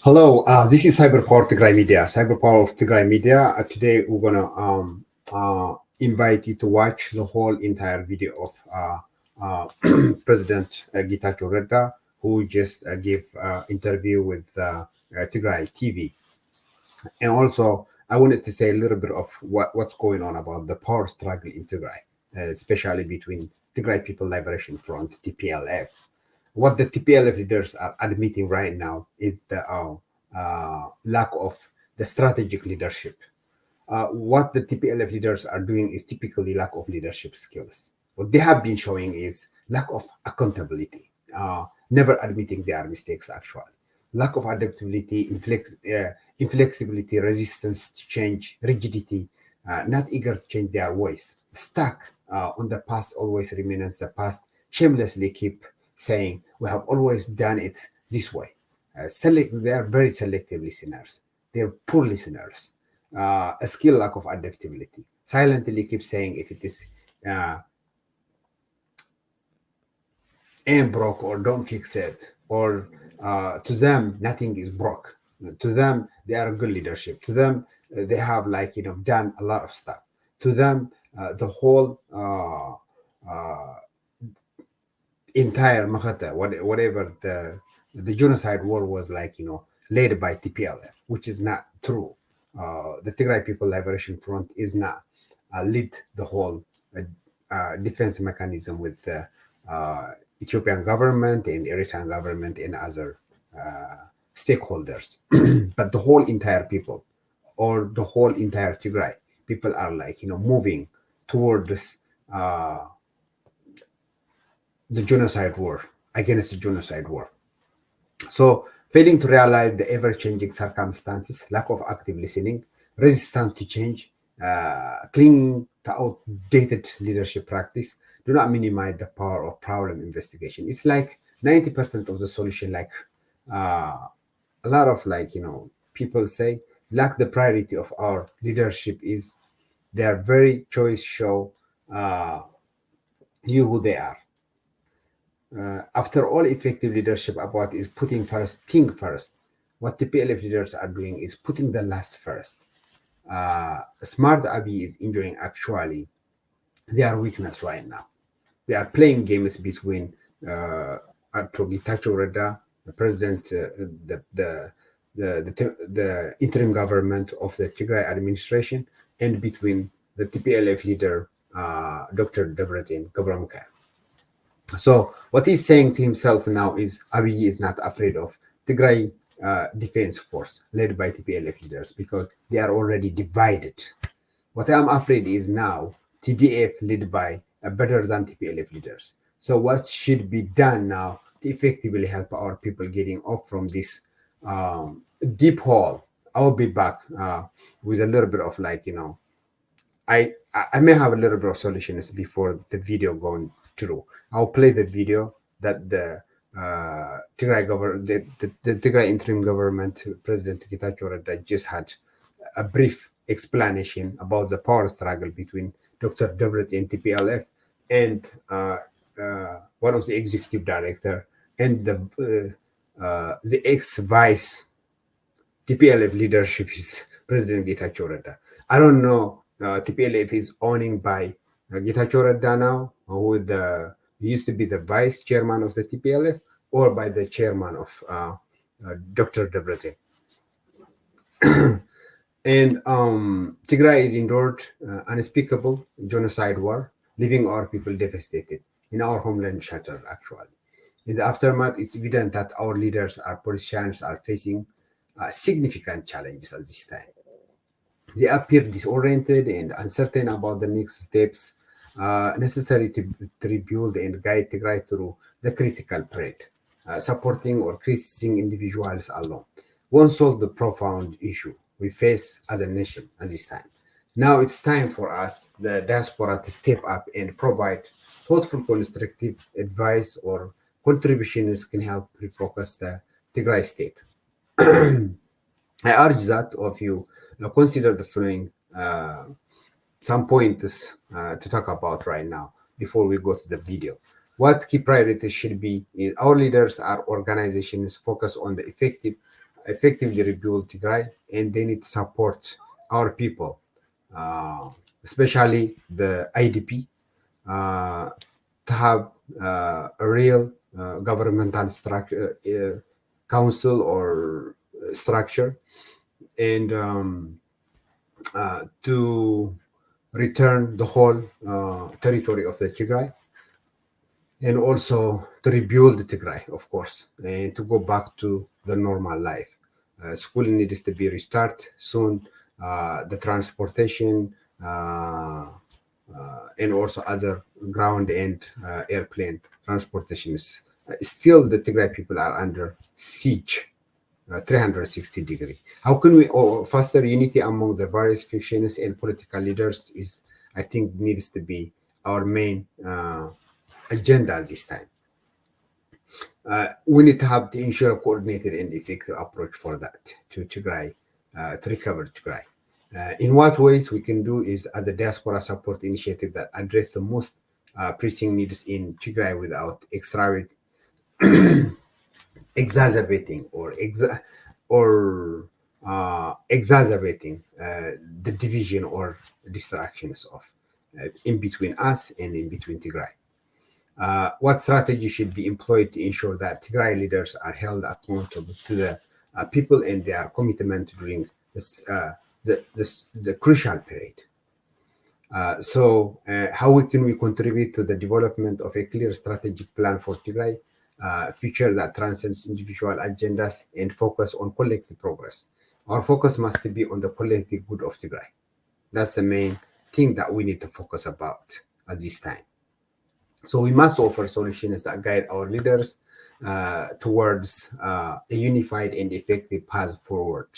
Hello, this is Cyberpower Tigray Media. Cyberpower of Tigray Media. Today we're gonna invite you to watch the whole entire video of President Getachew Reda, who just gave interview with Tigray TV. And also, I wanted to say a little bit of what's going on about the power struggle in Tigray, especially between Tigray People Liberation Front (TPLF). What the TPLF leaders are admitting right now is the lack of the strategic leadership. What the TPLF leaders are doing is typically lack of leadership skills. What they have been showing is lack of accountability, never admitting their mistakes actually. Lack of adaptability, inflexibility, resistance to change, rigidity, not eager to change their ways, stuck on the past, always remain as the past, shamelessly keep saying, we have always done it this way. They are very selective listeners. They're poor listeners. A skill lack of adaptability. Silently keep saying if it is ain't broke or don't fix it, or to them nothing is broke. To them they are good leadership. To them they have done a lot of stuff. To them the whole entire Makata, whatever the genocide war was led by TPLF, which is not true. The Tigray People Liberation Front is not lead the whole defense mechanism with the Ethiopian government and Eritrean government and other stakeholders. But the whole entire people or the whole entire Tigray people are moving toward this the genocide war, against the genocide war. So failing to realize the ever-changing circumstances, lack of active listening, resistance to change, clinging to outdated leadership practice, do not minimize the power of problem investigation. It's like 90% of the solution, a lot of people say, lack the priority of our leadership is their very choice show you who they are. After all, effective leadership about is putting first, think first. What the PLF leaders are doing is putting the last first. Smart Abiy is enjoying actually their weakness right now. They are playing games between Getachew Reda, the president, the interim government of the Tigray administration, and between the TPLF leader, Dr. Debretsion Gebremichael. So what he's saying to himself now is Abiy is not afraid of Tigray defense force led by TPLF leaders because they are already divided. What I'm afraid is now TDF led by better than TPLF leaders. So what should be done now to effectively help our people getting off from this deep hole? I will be back with a little bit of I may have a little bit of solutions before the video going through. I'll play the video that the Tigray government, the Tigray interim government President Getachew Reda just had a brief explanation about the power struggle between Dr. Debretsion and TPLF and one of the executive director and the ex-vice TPLF leadership is President Getachew Reda. I don't know. TPLF is owning by Getachew Reda now, who he used to be the vice chairman of the TPLF, or by the chairman of Dr. Debretsion. And Tigray is endured unspeakable genocide war, leaving our people devastated, in our homeland shattered actually. In the aftermath, it's evident that our leaders, our politicians are facing significant challenges at this time. They appear disoriented and uncertain about the next steps necessary to rebuild and guide Tigray through the critical period. Supporting or criticizing individuals alone won't solve the profound issue we face as a nation at this time. Now it's time for us, the diaspora, to step up and provide thoughtful, constructive advice or contributions can help refocus the Tigray state. I urge that of you consider the following some points to talk about right now before we go to the video. What key priorities should be is our leaders, our organizations focus on the effectively rebuild Tigray, and they need to support our people, uh, especially the IDP, to have a real governmental structure, council or structure, and to return the whole territory of the Tigray, and also to rebuild Tigray, of course, and to go back to the normal life. School needs to be restarted soon. The transportation and also other ground and airplane transportations. Still, the Tigray people are under siege. 360-degree. How can we foster unity among the various factions and political leaders is, I think, needs to be our main agenda this time. We need to have to ensure a coordinated and effective approach for that to Tigray, to recover Tigray. In what ways we can do is as a diaspora support initiative that address the most pressing needs in Tigray without exacerbating or exacerbating the division or distractions of in between us and in between Tigray. What strategy should be employed to ensure that Tigray leaders are held accountable to the people and their commitment during the crucial period? How can we contribute to the development of a clear strategic plan for Tigray, future that transcends individual agendas and focus on collective progress? Our focus must be on the collective good of Tigray. That's the main thing that we need to focus about at this time. So we must offer solutions that guide our leaders towards a unified and effective path forward.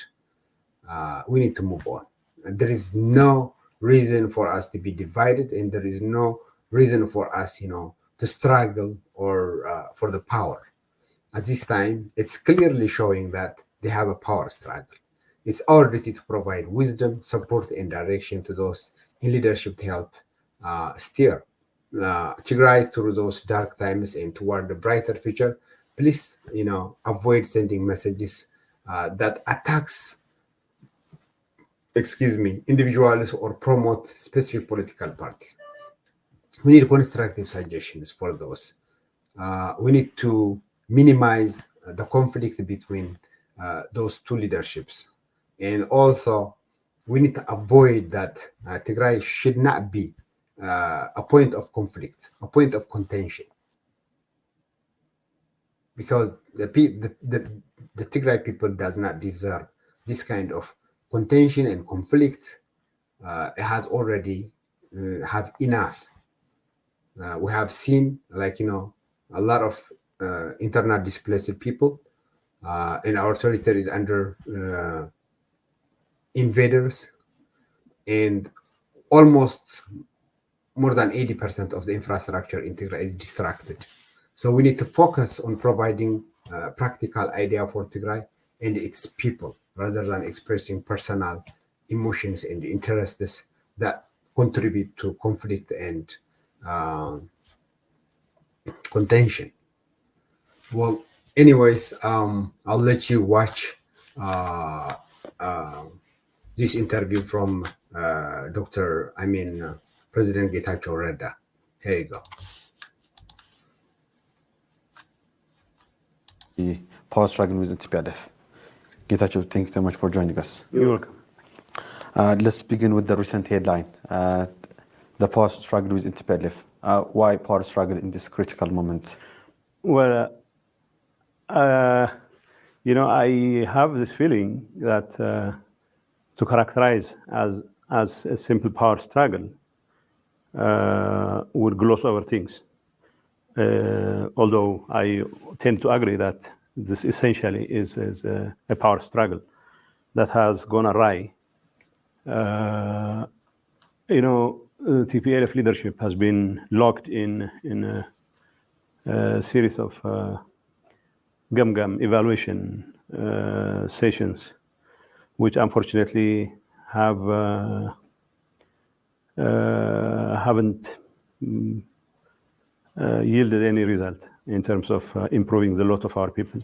We need to move on. There is no reason for us to be divided, and there is no reason for us, to struggle or for the power. At this time, it's clearly showing that they have a power struggle. It's our duty to provide wisdom, support, and direction to those in leadership to help steer Tigray through those dark times and toward the brighter future. Please, avoid sending messages that attacks individuals or promote specific political parties. We need constructive suggestions for those. We need to minimize the conflict between those two leaderships. And also, we need to avoid that Tigray should not be a point of conflict, a point of contention. Because the Tigray people does not deserve this kind of contention and conflict. It has already have enough. We have seen, a lot of internal displaced people, and our territory is under invaders, and almost more than 80% of the infrastructure in Tigray is distracted. So we need to focus on providing practical idea for Tigray and its people, rather than expressing personal emotions and interests that contribute to conflict and contention. Well, anyways, I'll let you watch this interview from President Getachew Reda. Here you go. The power struggle with TPLF. Getachew, thank you so much for joining us. You're welcome. Let's begin with the recent headline, the power struggle with TPLF. Why power struggle in this critical moment? Well, I have this feeling that to characterize as a simple power struggle would gloss over things. Although I tend to agree that this essentially is a power struggle that has gone awry TPLF leadership has been locked in a series of gum evaluation sessions, which unfortunately haven't yielded any result in terms of improving the lot of our people,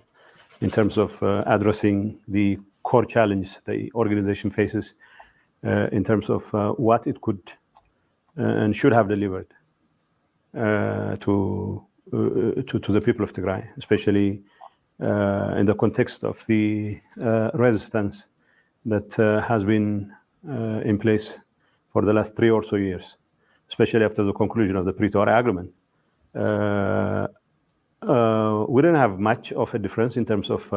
in terms of addressing the core challenge the organization faces, in terms of what it could and should have delivered to the people of Tigray, especially in the context of the resistance that has been in place for the last 3 or so years, especially after the conclusion of the Pretoria Agreement. We don't have much of a difference in terms of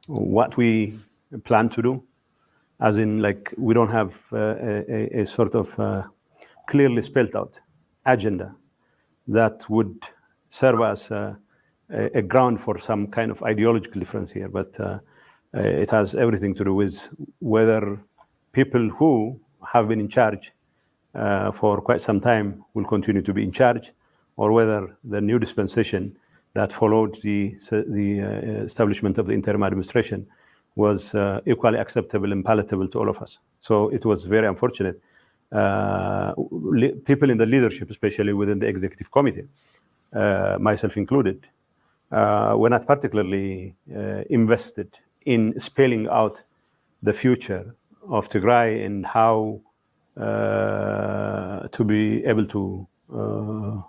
what we plan to do, as in, like, we don't have a sort of clearly spelled out agenda that would serve as a ground for some kind of ideological difference here, but it has everything to do with whether people who have been in charge for quite some time will continue to be in charge, or whether the new dispensation that followed the establishment of the interim administration was equally acceptable and palatable to all of us. So it was very unfortunate. People in the leadership, especially within the executive committee, myself included, were not particularly invested in spelling out the future of Tigray and how to be able to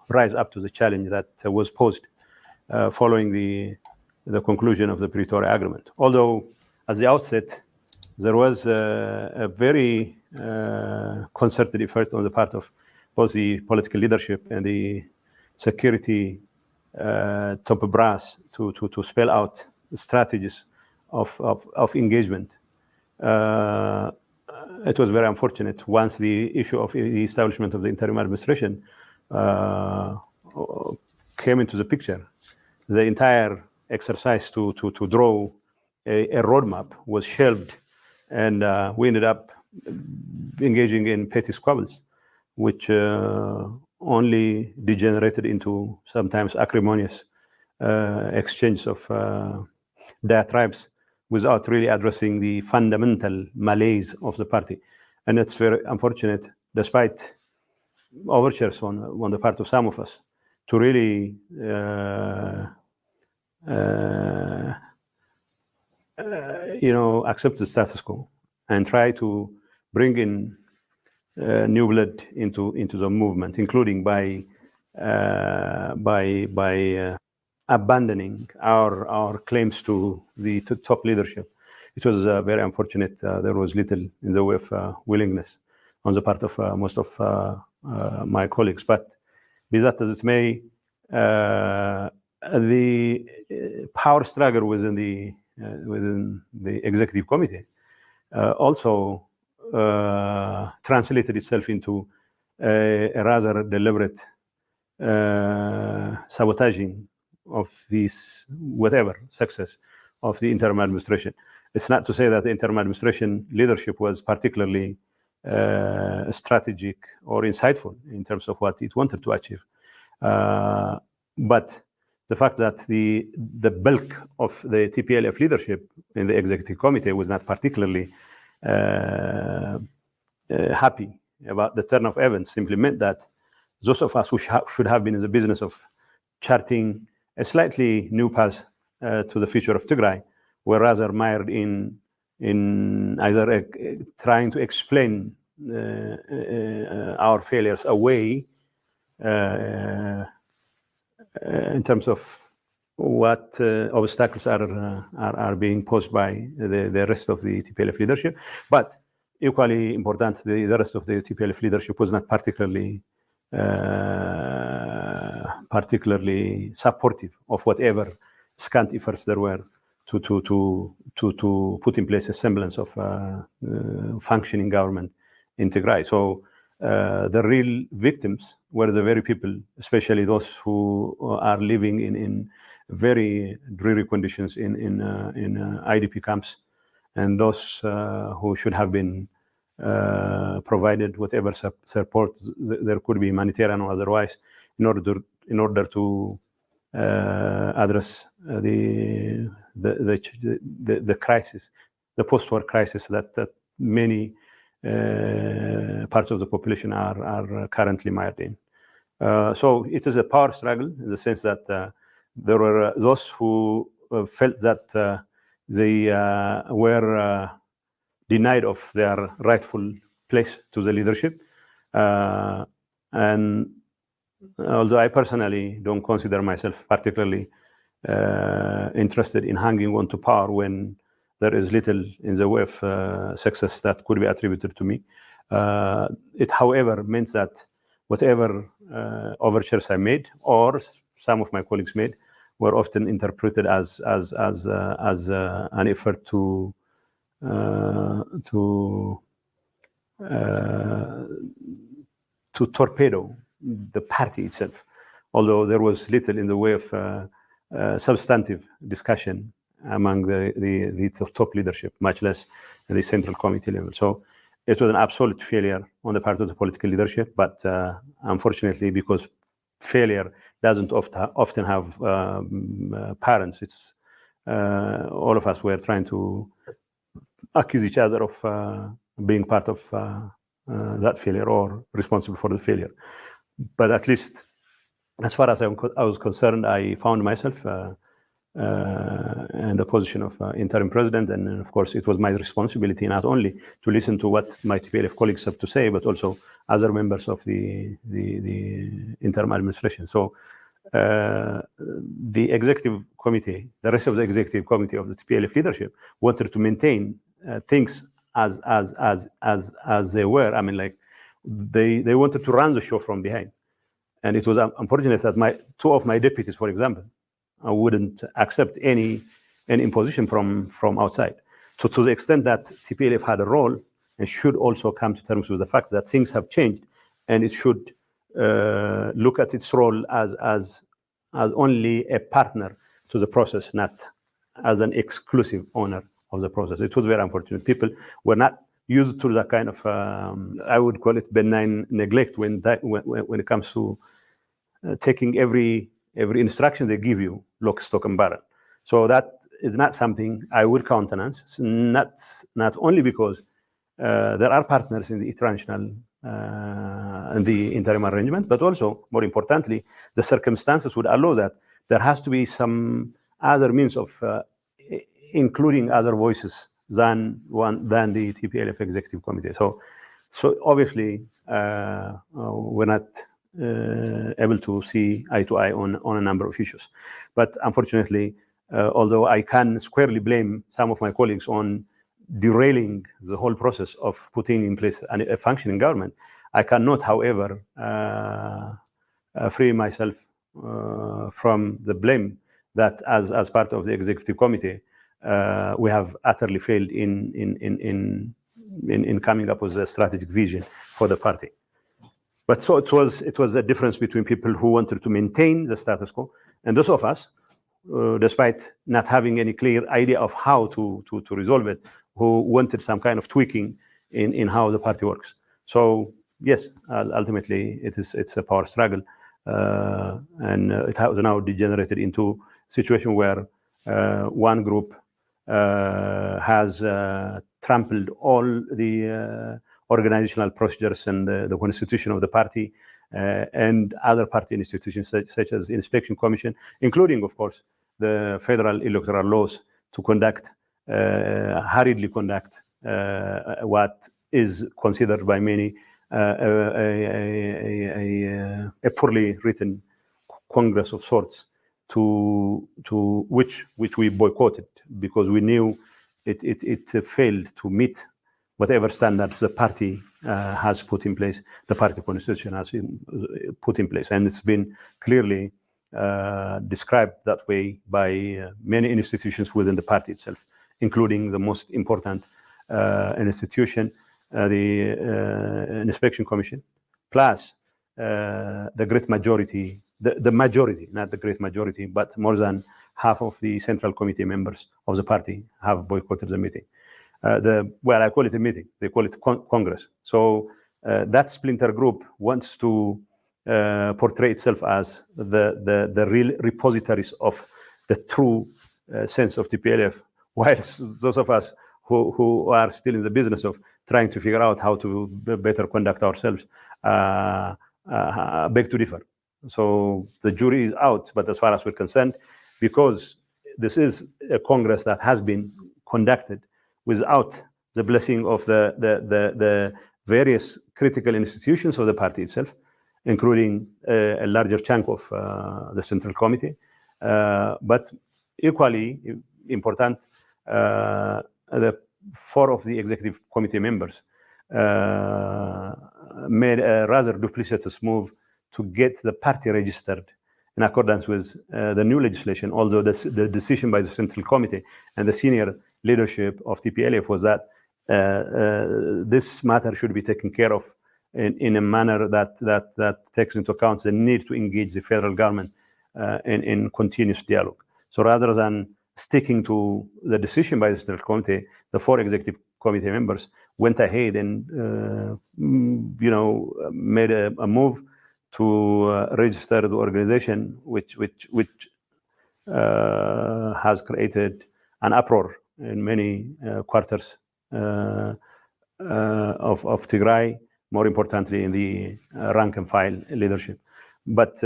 rise up to the challenge that was posed following the conclusion of the Pretoria Agreement. Although, at the outset, there was a very concerted effort on the part of both the political leadership and the security top brass to spell out strategies of engagement. It was very unfortunate once the issue of the establishment of the interim administration came into the picture. The entire exercise to draw a roadmap was shelved, and we ended up engaging in petty squabbles, which only degenerated into sometimes acrimonious exchange of diatribes without really addressing the fundamental malaise of the party. And it's very unfortunate, despite overtures on the part of some of us to really accept the status quo and try to bring in new blood into the movement, including by abandoning our claims to the top leadership. It was very unfortunate. There was little in the way of willingness on the part of most of my colleagues. But be that as it may, the power struggle within the executive committee also translated itself into a rather deliberate sabotaging of this whatever success of the interim administration. It's not to say that the interim administration leadership was particularly strategic or insightful in terms of what it wanted to achieve, but the fact that the bulk of the TPLF leadership in the executive committee was not particularly happy about the turn of events simply meant that those of us who should have been in the business of charting a slightly new path to the future of Tigray were rather mired in either trying to explain our failures away in terms of what obstacles are being posed by the rest of the TPLF leadership. But equally important, the rest of the TPLF leadership was not particularly supportive of whatever scant efforts there were to put in place a semblance of functioning government in Tigray. So the real victims were the very people, especially those who are living in very dreary conditions in IDP camps, and those who should have been provided whatever support there could be, humanitarian or otherwise, in order to address the crisis, the post-war crisis that many parts of the population are currently mired in. So it is a power struggle in the sense that there were those who felt that they were denied of their rightful place to the leadership. And although I personally don't consider myself particularly interested in hanging on to power when there is little in the way of success that could be attributed to me, it, however, meant that whatever overtures I made or some of my colleagues made were often interpreted as an effort to torpedo the party itself, although there was little in the way of substantive discussion among the top leadership, much less the central committee level. So it was an absolute failure on the part of the political leadership, but unfortunately, because failure doesn't often have parents, it's all of us were trying to accuse each other of being part of that failure or responsible for the failure. But at least, as far as I was concerned, I found myself in the position of interim president, and of course, it was my responsibility not only to listen to what my TPLF colleagues have to say, but also other members of the interim administration. So the executive committee, the rest of the executive committee of the TPLF leadership, wanted to maintain things as they were. I mean, like they wanted to run the show from behind. And it was unfortunate that two of my deputies, for example, wouldn't accept any imposition from outside. So to the extent that TPLF had a role and should also come to terms with the fact that things have changed, and it should look at its role as only a partner to the process, not as an exclusive owner of the process. It was very unfortunate. People were not used to that kind of, I would call it benign neglect when it comes to taking every instruction they give you, lock, stock, and barrel. So that is not something I would countenance. Not only because there are partners in the international in the interim arrangement, but also, more importantly, the circumstances would allow that there has to be some other means of including other voices than the TPLF executive committee. So obviously we're not able to see eye to eye on a number of issues. But unfortunately, although I can squarely blame some of my colleagues on derailing the whole process of putting in place a functioning government, I cannot, however, free myself from the blame that as part of the executive committee, we have utterly failed in coming up with a strategic vision for the party. But so it was a difference between people who wanted to maintain the status quo and those of us, despite not having any clear idea of how to resolve it, who wanted some kind of tweaking in how the party works. So yes, ultimately it's a power struggle, and it has now degenerated into a situation where one group has trampled all the organizational procedures and the constitution of the party and other party institutions such as Inspection Commission, including, of course, the federal electoral laws to hurriedly conduct what is considered by many a poorly written congress of sorts, to which we boycotted because we knew it failed to meet whatever standards the party has put in place, the party constitution has put in place. And it's been clearly described that way by many institutions within the party itself, including the most important institution, the Inspection Commission, plus the great majority, the majority, not the great majority, but more than half of the Central Committee members of the party have boycotted the meeting. I call it a meeting. They call it Congress. So that splinter group wants to portray itself as the real repositories of the true sense of TPLF, whilst those of us who are still in the business of trying to figure out how to better conduct ourselves beg to differ. So the jury is out, but as far as we're concerned, because this is a Congress that has been conducted without the blessing of the various critical institutions of the party itself, including a larger chunk of the Central Committee, but equally important, the 4 of the Executive Committee members made a rather duplicitous move to get the party registered in accordance with the new legislation, although the decision by the Central Committee and the senior leadership of TPLF was that this matter should be taken care of in a manner that takes into account the need to engage the federal government in continuous dialogue. So rather than sticking to the decision by the Central Committee, the 4 Executive Committee members went ahead and made a move to register the organization, which has created an uproar in many quarters of Tigray, more importantly in the rank and file leadership. But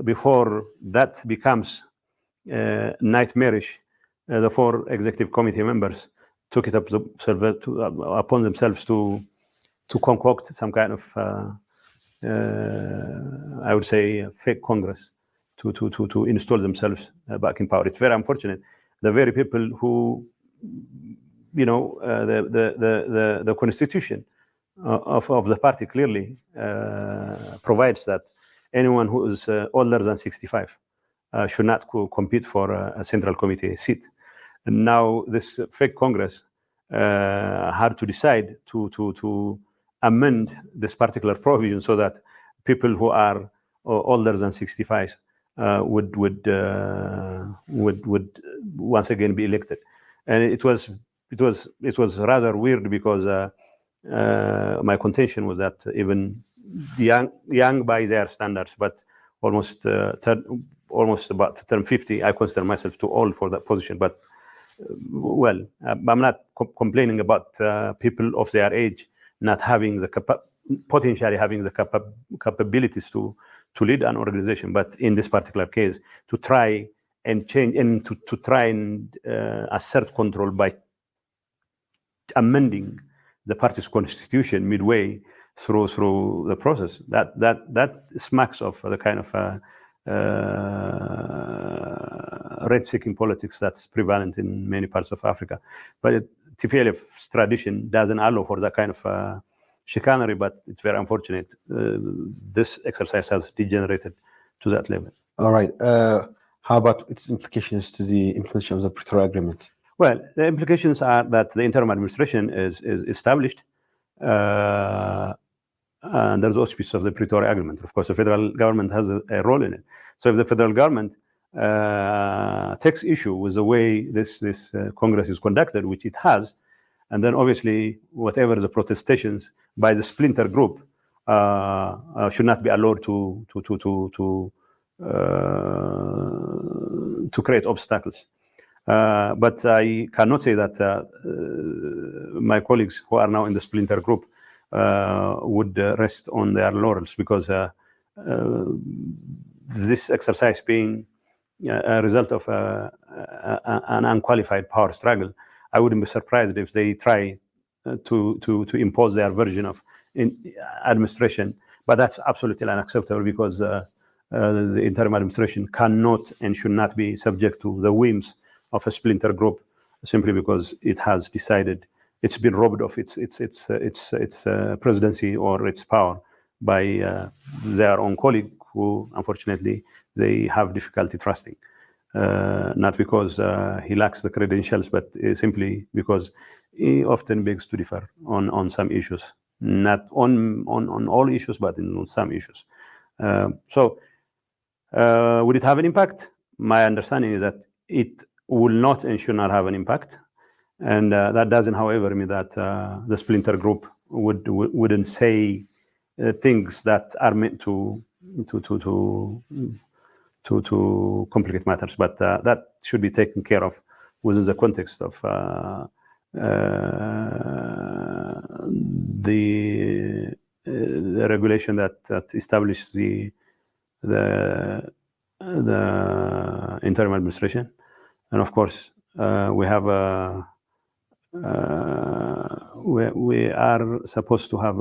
before that becomes nightmarish, the 4 Executive Committee members took it upon themselves to concoct some kind of I would say fake Congress to install themselves back in power. It's very unfortunate. The very people who, the constitution of the party clearly provides that anyone who is older than 65 should not compete for a Central Committee seat. And now this fake Congress had to decide to amend this particular provision so that people who are older than 65 would once again be elected. And it was rather weird because my contention was that even young by their standards, but almost about to turn 50, I consider myself too old for that position. But I'm not complaining about people of their age not having potentially having the capabilities to lead an organization, but in this particular case, to try and change and to try and assert control by amending the party's constitution midway through the process. That smacks of the kind of red-seeking politics that's prevalent in many parts of Africa. But TPLF's tradition doesn't allow for that kind of chicanery, but it's very unfortunate. This exercise has degenerated to that level. All right. How about its implications to the implementation of the Pretoria Agreement? Well, the implications are that the interim administration is established under the auspices of the Pretoria Agreement. Of course, the federal government has a role in it. So if the federal government takes issue with the way this Congress is conducted, which it has, and then obviously whatever the protestations by the splinter group should not be allowed to create obstacles. But I cannot say that my colleagues who are now in the splinter group would rest on their laurels, because this exercise being a result of an unqualified power struggle, I wouldn't be surprised if they try to impose their version of administration. But that's absolutely unacceptable, because the interim administration cannot and should not be subject to the whims of a splinter group simply because it has decided it's been robbed of its presidency or its power by their own colleague, who unfortunately they have difficulty trusting. Not because he lacks the credentials, but simply because he often begs to differ on some issues, not on all issues, but on some issues. So would it have an impact? My understanding is that it will not and should not have an impact. And that doesn't, however, mean that the splinter group wouldn't say things that are meant to complicate matters. But that should be taken care of within the context of the regulation that establishes the interim administration. And of course, we have we are supposed to have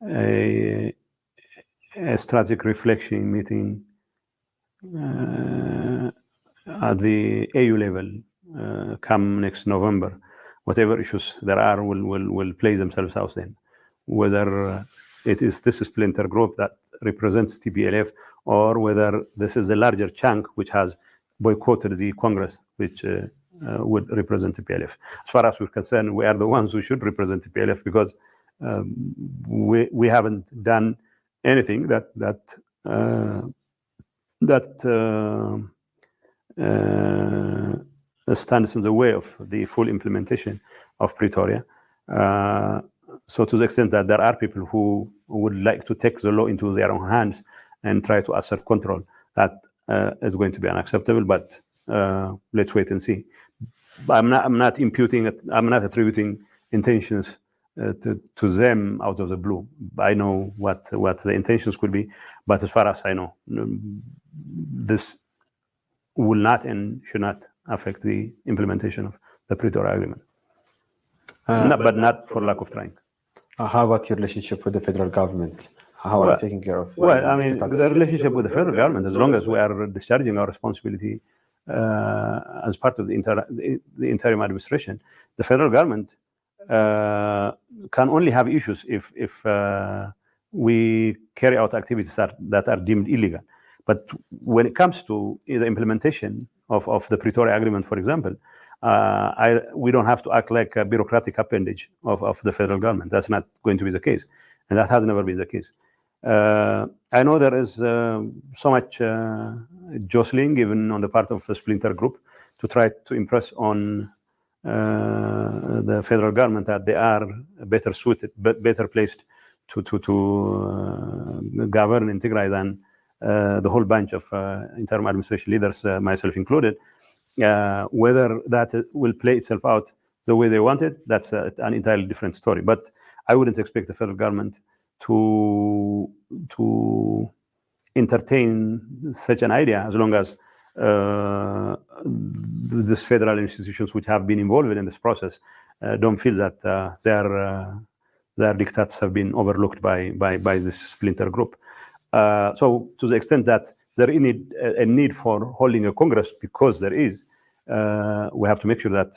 a strategic reflection meeting at the AU level come next November. Whatever issues there are will play themselves out then. Whether it is this splinter group that represents TPLF, or whether this is the larger chunk which has boycotted the Congress, which would represent TPLF. As far as we're concerned, we are the ones who should represent TPLF, because we haven't done anything that stands in the way of the full implementation of Pretoria. So to the extent that there are people who would like to take the law into their own hands and try to assert control, that is going to be unacceptable. But let's wait and see. I'm not attributing intentions to them out of the blue. I know what the intentions could be, but as far as I know, this will not and should not affect the implementation of the Pretoria Agreement. But not for lack of trying. How about your relationship with the federal government? How are you taking care of? Well, I mean, the relationship with the federal government, as long as we are discharging our responsibility as part of the interim administration, the federal government can only have issues if we carry out activities that are deemed illegal. But when it comes to the implementation of the Pretoria Agreement, for example, we don't have to act like a bureaucratic appendage of the federal government. That's not going to be the case, and that has never been the case. I know there is so much jostling, even on the part of the splinter group, to try to impress on the federal government that they are better suited, better placed to govern in Tigray than the whole bunch of interim administration leaders, myself included. Whether that will play itself out the way they want it, that's an entirely different story. But I wouldn't expect the federal government to entertain such an idea, as long as these federal institutions which have been involved in this process don't feel that their diktats have been overlooked by this splinter group. So to the extent that there is a need for holding a Congress, because there is, we have to make sure that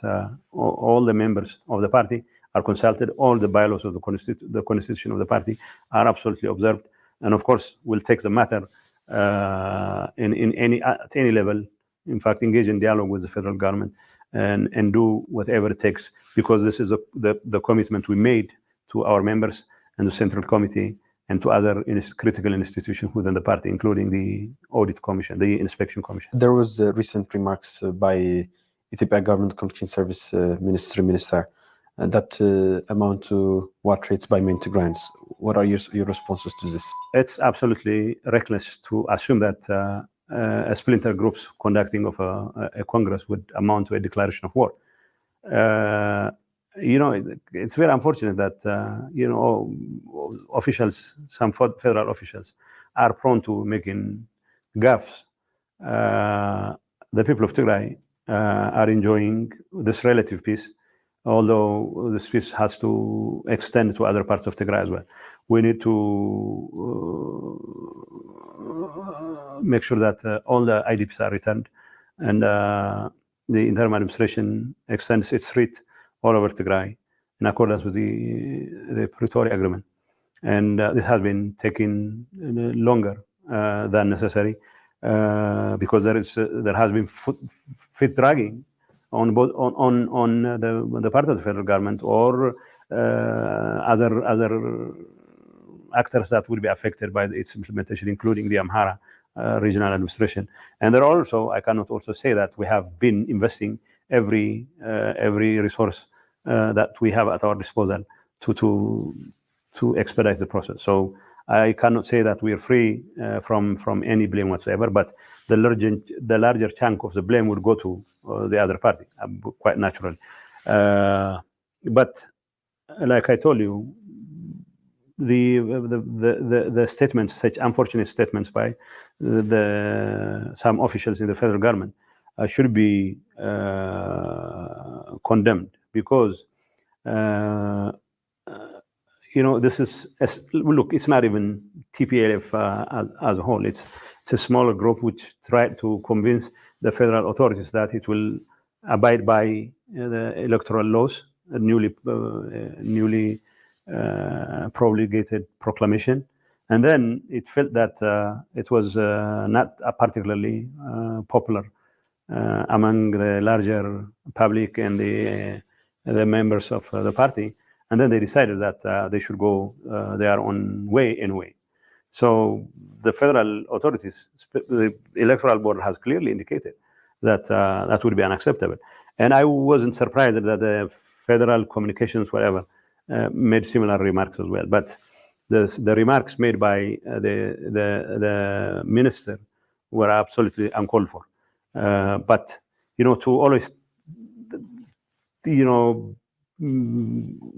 all the members of the party are consulted, all the bylaws of the constitution of the party are absolutely observed, and of course we'll take the matter at any level. In fact, engage in dialogue with the federal government and do whatever it takes, because this is the commitment we made to our members and the Central Committee and to other critical institutions within the party, including the Audit Commission, the Inspection Commission. There was recent remarks by Ethiopia Government Communication Service Minister that amount to war threats by main Tigrayans. What are your responses to this? It's absolutely reckless to assume that a splinter groups conducting of a Congress would amount to a declaration of war. It's very unfortunate that officials, some federal officials, are prone to making gaffes. The people of Tigray are enjoying this relative peace, although this peace has to extend to other parts of Tigray as well. We need to make sure that all the IDPs are returned, and the interim administration extends its reach all over Tigray in accordance with the Pretoria Agreement. And this has been taking longer than necessary because there has been feet dragging on the part of the federal government or other actors that will be affected by its implementation, including the Amhara regional administration. And there also, I cannot also say that we have been investing every resource that we have at our disposal to expedite the process. So I cannot say that we are free from any blame whatsoever, but the larger chunk of the blame would go to the other party, quite naturally. But like I told you, the statements, such unfortunate statements by some officials in the federal government, should be condemned, because this is look. It's not even TPLF as a whole. It's a smaller group which tried to convince the federal authorities that it will abide by the electoral laws, newly promulgated proclamation, and then it felt that it was not particularly popular among the larger public and the members of the party, and then they decided that they should go their own way anyway. So the federal authorities, the electoral board, has clearly indicated that that would be unacceptable, and I wasn't surprised that the federal communications, whatever, made similar remarks as well. But the remarks made by the minister were absolutely uncalled for. But to always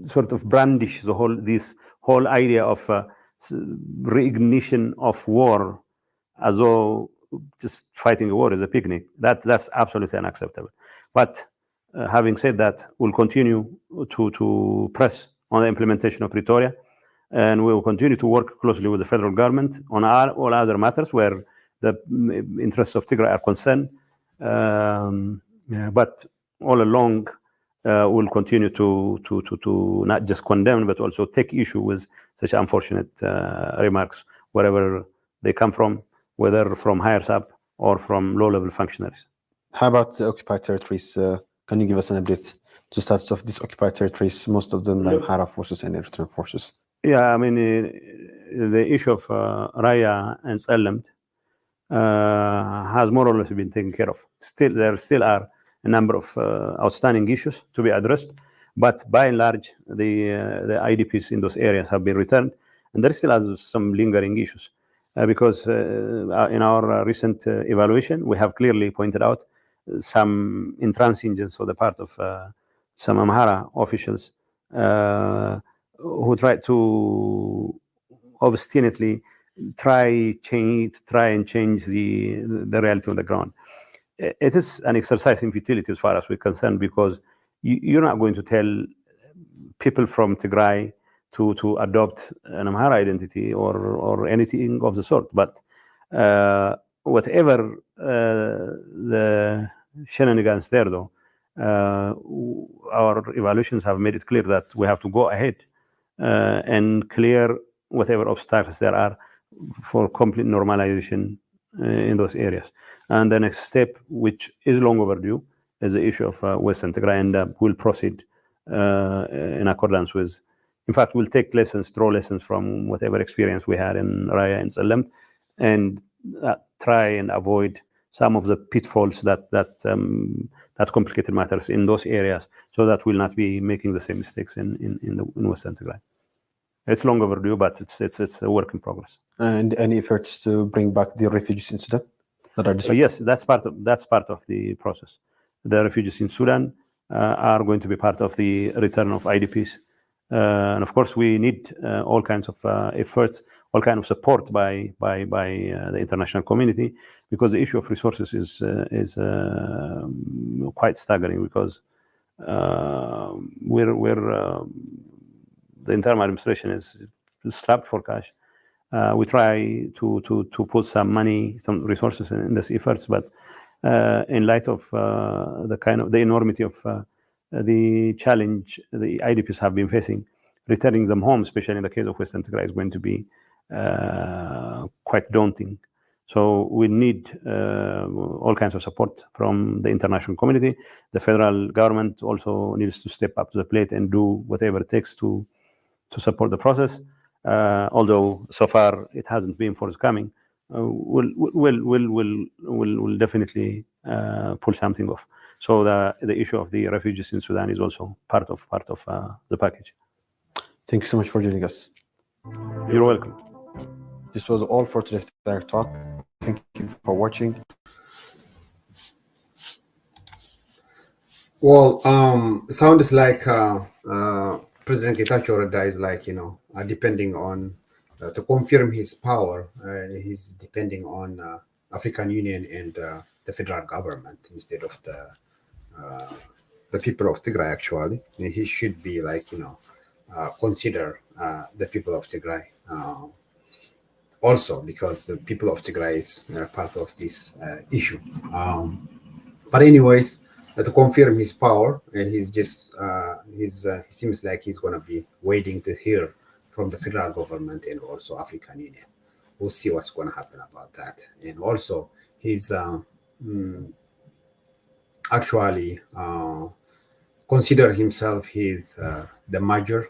sort of brandish this whole idea of reignition of war as though just fighting a war is a picnic, that's absolutely unacceptable. But having said that, we'll continue to press on the implementation of Pretoria, and we will continue to work closely with the federal government on all other matters where the interests of Tigray are concerned. But all along, we'll continue to not just condemn, but also take issue with such unfortunate remarks, wherever they come from, whether from higher up or from low-level functionaries. How about the occupied territories? Can you give us an update to status of these occupied territories, most of them Amhara forces and Eritrean forces? Yeah, I mean, the issue of Raya and Tsellemt has more or less been taken care of. There still are a number of outstanding issues to be addressed, but by and large, the IDPs in those areas have been returned, and there still are some lingering issues because in our recent evaluation, we have clearly pointed out some intransigence on the part of some Amhara officials who tried to obstinately try and change the reality on the ground. It is an exercise in futility as far as we're concerned, because you're not going to tell people from Tigray to adopt an Amhara identity or anything of the sort. But whatever the shenanigans there, though, our evaluations have made it clear that we have to go ahead and clear whatever obstacles there are for complete normalization in those areas. And the next step, which is long overdue, is the issue of Western Tigray, and we'll proceed in accordance with. In fact, we'll take draw lessons from whatever experience we had in Raya and Tsellemt, and try and avoid some of the pitfalls that complicated matters in those areas, so that we'll not be making the same mistakes in Western Tigray. It's long overdue, but it's a work in progress. And any efforts to bring back the refugees in Sudan that are displaced? Yes, that's part of the process. The refugees in Sudan are going to be part of the return of IDPs, and of course we need all kinds of efforts, all kinds of support by the international community, because the issue of resources is quite staggering, because the interim administration is strapped for cash. We try to put some money, some resources in these efforts, but in light of the enormity of the challenge the IDPs have been facing, returning them home, especially in the case of Western Tigray, is going to be quite daunting. So we need all kinds of support from the international community. The federal government also needs to step up to the plate and do whatever it takes to support the process. Although so far it hasn't been forthcoming, we'll definitely pull something off. So the issue of the refugees in Sudan is also part of the package. Thank you so much for joining us. You're welcome. This was all for today's Direct Talk. Thank you for watching. Well, sounds like President Getachew Reda is like, depending on, to confirm his power, he's depending on African Union and the federal government instead of the people of Tigray, actually. He should be like, consider the people of Tigray. Also, because the people of Tigray is part of this issue. But anyways, to confirm his power, he's just he seems like he's gonna be waiting to hear from the federal government and also African Union. We'll see what's gonna happen about that. And also, he's actually consider himself his the major.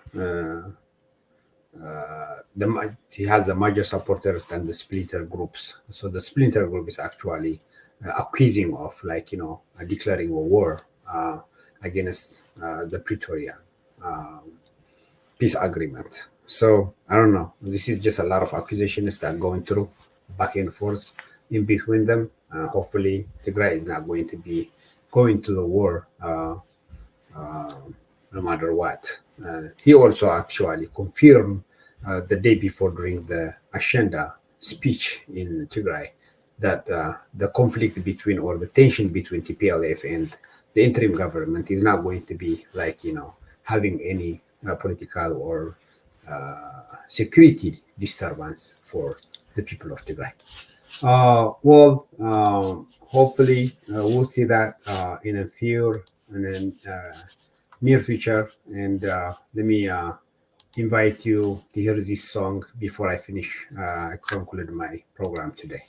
He has the major supporters and the splinter groups. So the splinter group is actually accusing of declaring a war against the Pretoria peace agreement. So I don't know. This is just a lot of accusations that are going through back and forth in between them. Hopefully, Tigray is not going to be going to the war no matter what. He also actually confirmed the day before during the Ashenda speech in Tigray that the conflict between or the tension between TPLF and the interim government is not going to be having any political or security disturbance for the people of Tigray. Hopefully we'll see that in a few and then near future. And let me invite you to hear this song before I finish. I conclude my program today.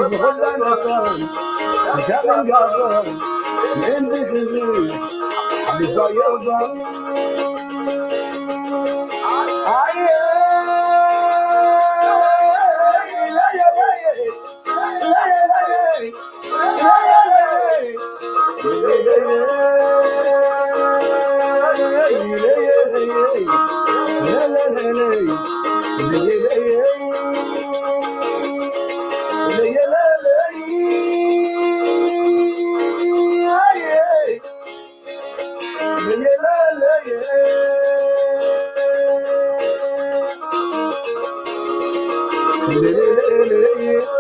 بخلا نفر زمن قبر من ذكري حبيب يرضى Yeah.